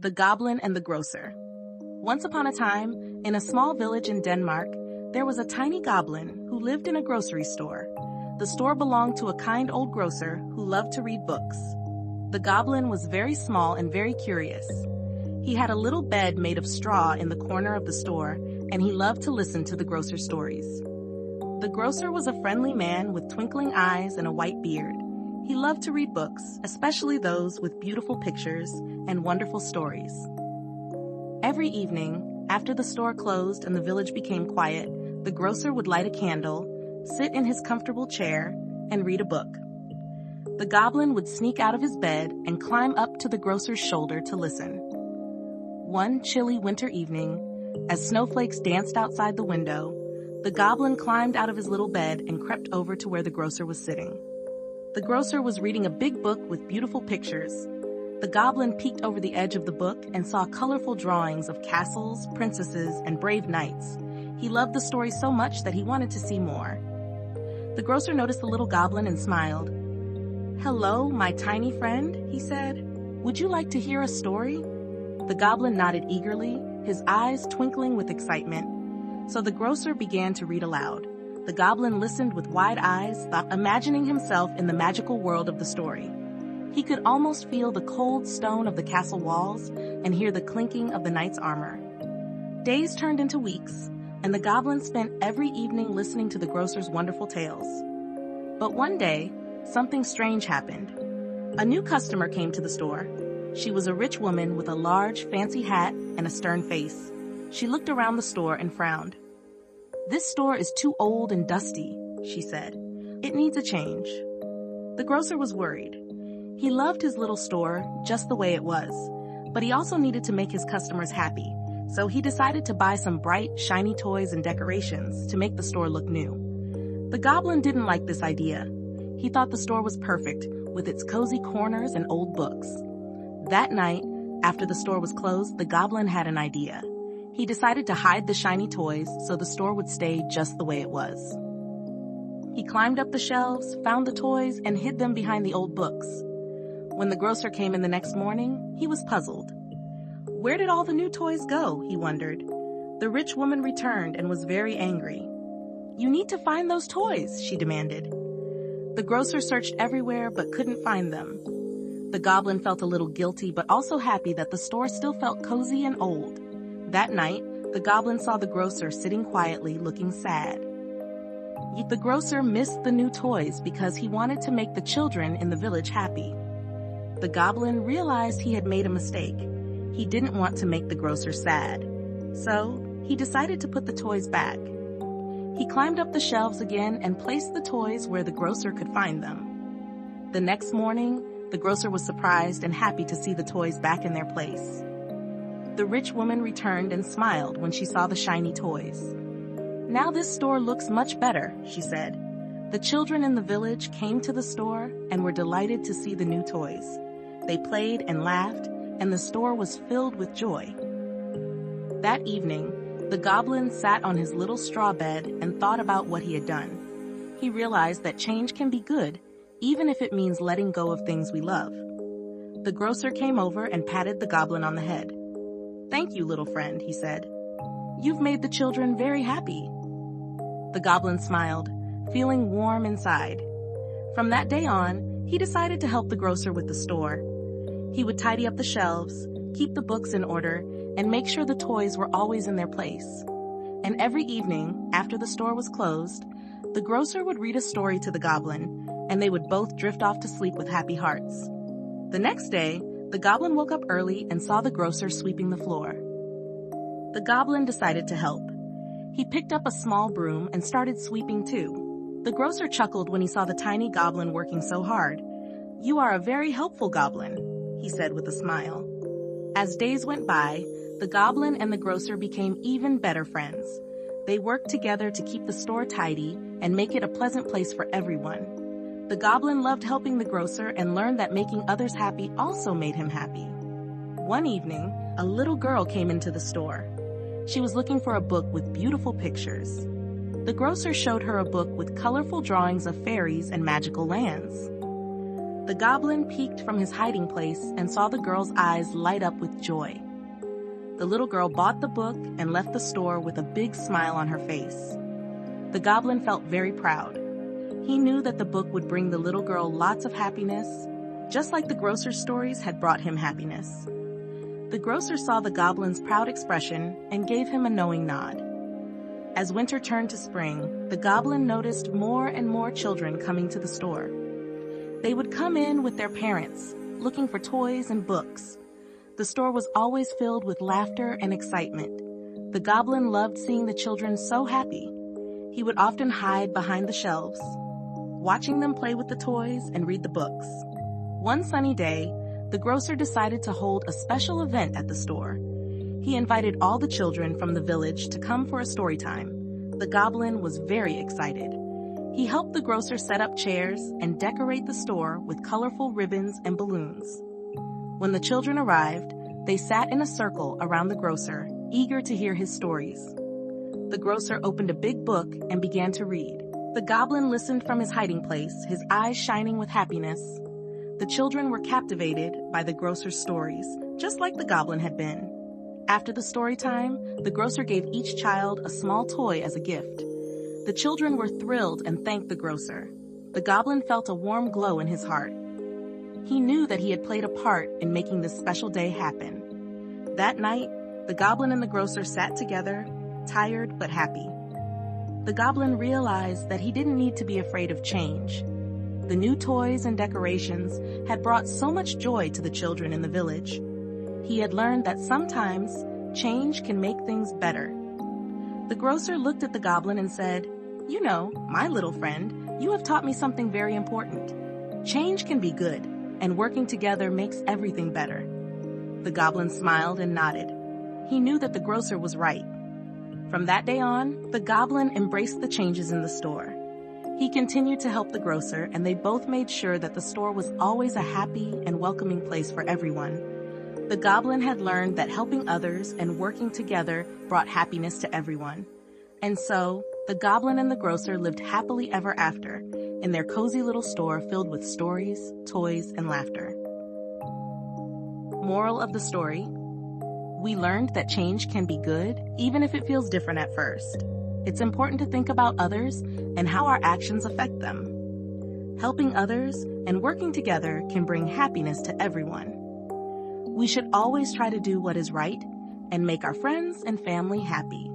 The Goblin and the Grocer. Once upon a time, in a small village in Denmark, there was a tiny goblin who lived in a grocery store. The store belonged to a kind old grocer who loved to read books. The goblin was very small and very curious. He had a little bed made of straw in the corner of the store, and he loved to listen to the grocer's stories. The grocer was a friendly man with twinkling eyes and a white beard. He loved to read books, especially those with beautiful pictures and wonderful stories. Every evening, after the store closed and the village became quiet, the grocer would light a candle, sit in his comfortable chair, and read a book. The goblin would sneak out of his bed and climb up to the grocer's shoulder to listen. One chilly winter evening, as snowflakes danced outside the window, the goblin climbed out of his little bed and crept over to where the grocer was sitting. The grocer was reading a big book with beautiful pictures. The goblin peeked over the edge of the book and saw colorful drawings of castles, princesses, and brave knights. He loved the story so much that he wanted to see more. The grocer noticed the little goblin and smiled. "Hello, my tiny friend," he said. "Would you like to hear a story?" The goblin nodded eagerly, his eyes twinkling with excitement. So the grocer began to read aloud. The goblin listened with wide eyes, imagining himself in the magical world of the story. He could almost feel the cold stone of the castle walls and hear the clinking of the knight's armor. Days turned into weeks, and the goblin spent every evening listening to the grocer's wonderful tales. But one day, something strange happened. A new customer came to the store. She was a rich woman with a large, fancy hat and a stern face. She looked around the store and frowned. "This store is too old and dusty," she said. "It needs a change." The grocer was worried. He loved his little store just the way it was, but he also needed to make his customers happy, so he decided to buy some bright, shiny toys and decorations to make the store look new. The goblin didn't like this idea. He thought the store was perfect, with its cozy corners and old books. That night, after the store was closed, the goblin had an idea. He decided to hide the shiny toys so the store would stay just the way it was. He climbed up the shelves, found the toys, and hid them behind the old books. When the grocer came in the next morning, he was puzzled. Where did all the new toys go, he wondered. The rich woman returned and was very angry. "You need to find those toys," she demanded. The grocer searched everywhere but couldn't find them. The goblin felt a little guilty but also happy that the store still felt cozy and old. That night, the goblin saw the grocer sitting quietly, looking sad. The grocer missed the new toys because he wanted to make the children in the village happy. The goblin realized he had made a mistake. He didn't want to make the grocer sad. So, he decided to put the toys back. He climbed up the shelves again and placed the toys where the grocer could find them. The next morning, the grocer was surprised and happy to see the toys back in their place. The rich woman returned and smiled when she saw the shiny toys. "Now this store looks much better," she said. The children in the village came to the store and were delighted to see the new toys. They played and laughed, and the store was filled with joy. That evening, the goblin sat on his little straw bed and thought about what he had done. He realized that change can be good, even if it means letting go of things we love. The grocer came over and patted the goblin on the head. "Thank you, little friend," he said. "You've made the children very happy." The goblin smiled, feeling warm inside. From that day on, he decided to help the grocer with the store. He would tidy up the shelves, keep the books in order, and make sure the toys were always in their place. And every evening, after the store was closed, the grocer would read a story to the goblin, and they would both drift off to sleep with happy hearts. The next day, the goblin woke up early and saw the grocer sweeping the floor. The goblin decided to help. He picked up a small broom and started sweeping too. The grocer chuckled when he saw the tiny goblin working so hard. "You are a very helpful goblin," he said with a smile. As days went by, the goblin and the grocer became even better friends. They worked together to keep the store tidy and make it a pleasant place for everyone. The goblin loved helping the grocer and learned that making others happy also made him happy. One evening, a little girl came into the store. She was looking for a book with beautiful pictures. The grocer showed her a book with colorful drawings of fairies and magical lands. The goblin peeked from his hiding place and saw the girl's eyes light up with joy. The little girl bought the book and left the store with a big smile on her face. The goblin felt very proud. He knew that the book would bring the little girl lots of happiness, just like the grocer's stories had brought him happiness. The grocer saw the goblin's proud expression and gave him a knowing nod. As winter turned to spring, the goblin noticed more and more children coming to the store. They would come in with their parents, looking for toys and books. The store was always filled with laughter and excitement. The goblin loved seeing the children so happy. He would often hide behind the shelves, watching them play with the toys and read the books. One sunny day, the grocer decided to hold a special event at the store. He invited all the children from the village to come for a story time. The goblin was very excited. He helped the grocer set up chairs and decorate the store with colorful ribbons and balloons. When the children arrived, they sat in a circle around the grocer, eager to hear his stories. The grocer opened a big book and began to read. The goblin listened from his hiding place, his eyes shining with happiness. The children were captivated by the grocer's stories, just like the goblin had been. After the story time, the grocer gave each child a small toy as a gift. The children were thrilled and thanked the grocer. The goblin felt a warm glow in his heart. He knew that he had played a part in making this special day happen. That night, the goblin and the grocer sat together, tired but happy. The goblin realized that he didn't need to be afraid of change. The new toys and decorations had brought so much joy to the children in the village. He had learned that sometimes change can make things better. The grocer looked at the goblin and said, "You know, my little friend, you have taught me something very important. Change can be good, and working together makes everything better." The goblin smiled and nodded. He knew that the grocer was right. From that day on, the goblin embraced the changes in the store. He continued to help the grocer, and they both made sure that the store was always a happy and welcoming place for everyone. The goblin had learned that helping others and working together brought happiness to everyone. And so, the goblin and the grocer lived happily ever after in their cozy little store filled with stories, toys, and laughter. Moral of the story: we learned that change can be good, even if it feels different at first. It's important to think about others and how our actions affect them. Helping others and working together can bring happiness to everyone. We should always try to do what is right and make our friends and family happy.